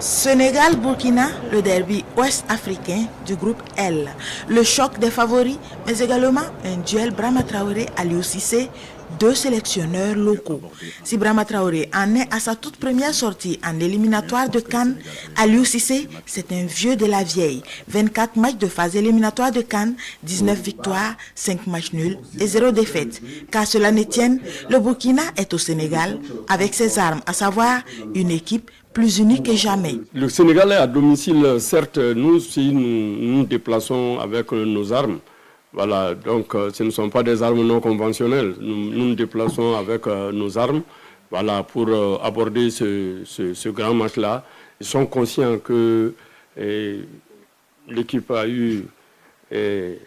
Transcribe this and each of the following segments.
Sénégal-Burkina, le derby ouest-africain du groupe L. Le choc des favoris, mais également un duel Brahma Traoré-Aliou Cissé, deux sélectionneurs locaux. Si Brahma Traoré en est à sa toute première sortie en éliminatoire de CAN, Aliou Cissé, c'est un vieux de la vieille. 24 matchs de phase éliminatoire de CAN, 19 victoires, 5 matchs nuls et 0 défaite. Car cela ne tienne, le Burkina est au Sénégal avec ses armes, à savoir une équipe plus unie que jamais. Le Sénégal est à domicile, certes, nous si nous nous déplaçons avec nos armes. Voilà, donc ce ne sont pas des armes non conventionnelles. Nous nous déplaçons avec nos armes, voilà, pour aborder ce grand match-là. Ils sont conscients que l'équipe a eu de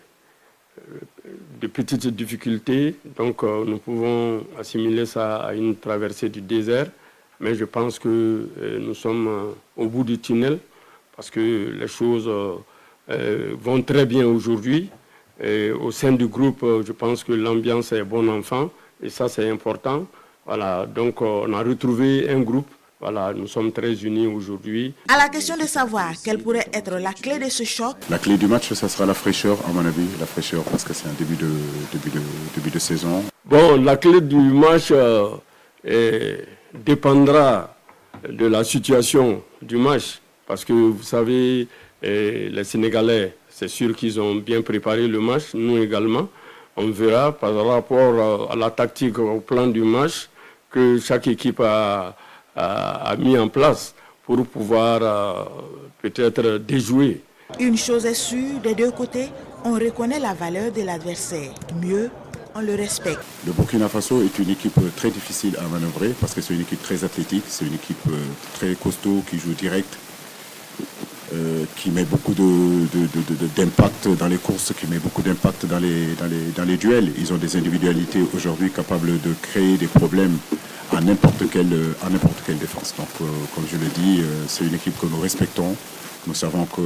petites difficultés, donc nous pouvons assimiler ça à une traversée du désert. Mais je pense que nous sommes au bout du tunnel parce que les choses vont très bien aujourd'hui. Au sein du groupe, je pense que l'ambiance est bon enfant et ça c'est important. Voilà, donc on a retrouvé un groupe. Voilà, nous sommes très unis aujourd'hui. À la question de savoir quelle pourrait être la clé de ce choc. La clé du match, ça sera la fraîcheur, à mon avis. La fraîcheur parce que c'est un début de saison. Bon, la clé du match dépendra de la situation du match. Parce que vous savez, les Sénégalais, c'est sûr qu'ils ont bien préparé le match, nous également. On verra par rapport à la tactique, au plan du match, que chaque équipe a mis en place pour pouvoir peut-être déjouer. Une chose est sûre, des deux côtés, on reconnaît la valeur de l'adversaire. Mieux, on le respecte. Le Burkina Faso est une équipe très difficile à manœuvrer parce que c'est une équipe très athlétique, c'est une équipe très costaud qui joue direct, qui met beaucoup d'impact dans les courses, qui met beaucoup d'impact dans les duels. Ils ont des individualités aujourd'hui capables de créer des problèmes à n'importe quelle défense. Donc, comme je le dis, c'est une équipe que nous respectons. Nous savons que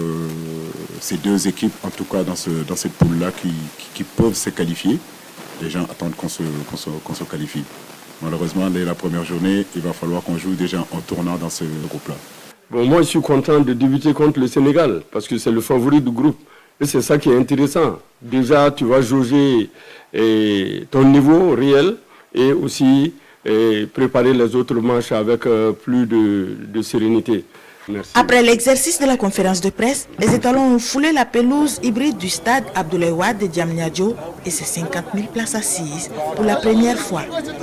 ces deux équipes, en tout cas dans cette poule-là, qui peuvent se qualifier. Les gens attendent qu'on se qualifie. Malheureusement, dès la première journée, il va falloir qu'on joue déjà en tournant dans ce groupe-là. Bon, moi, je suis content de débuter contre le Sénégal parce que c'est le favori du groupe. Et c'est ça qui est intéressant. Déjà, tu vas jauger ton niveau réel et aussi préparer les autres matchs avec plus de sérénité. Merci. Après l'exercice de la conférence de presse, les étalons ont foulé la pelouse hybride du stade Abdoulaye Wade de Diamniadio et ses 50 000 places assises pour la première fois.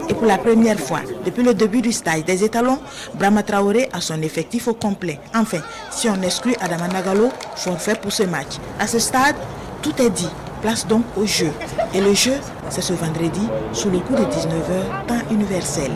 Et pour la première fois, depuis le début du stage des étalons, Brahma Traoré a son effectif au complet. Enfin, si on exclut Adama Nagalo, forfait pour ce match. À ce stade, tout est dit. Place donc au jeu. Et le jeu, c'est ce vendredi, sous le coup de 19h, temps universel.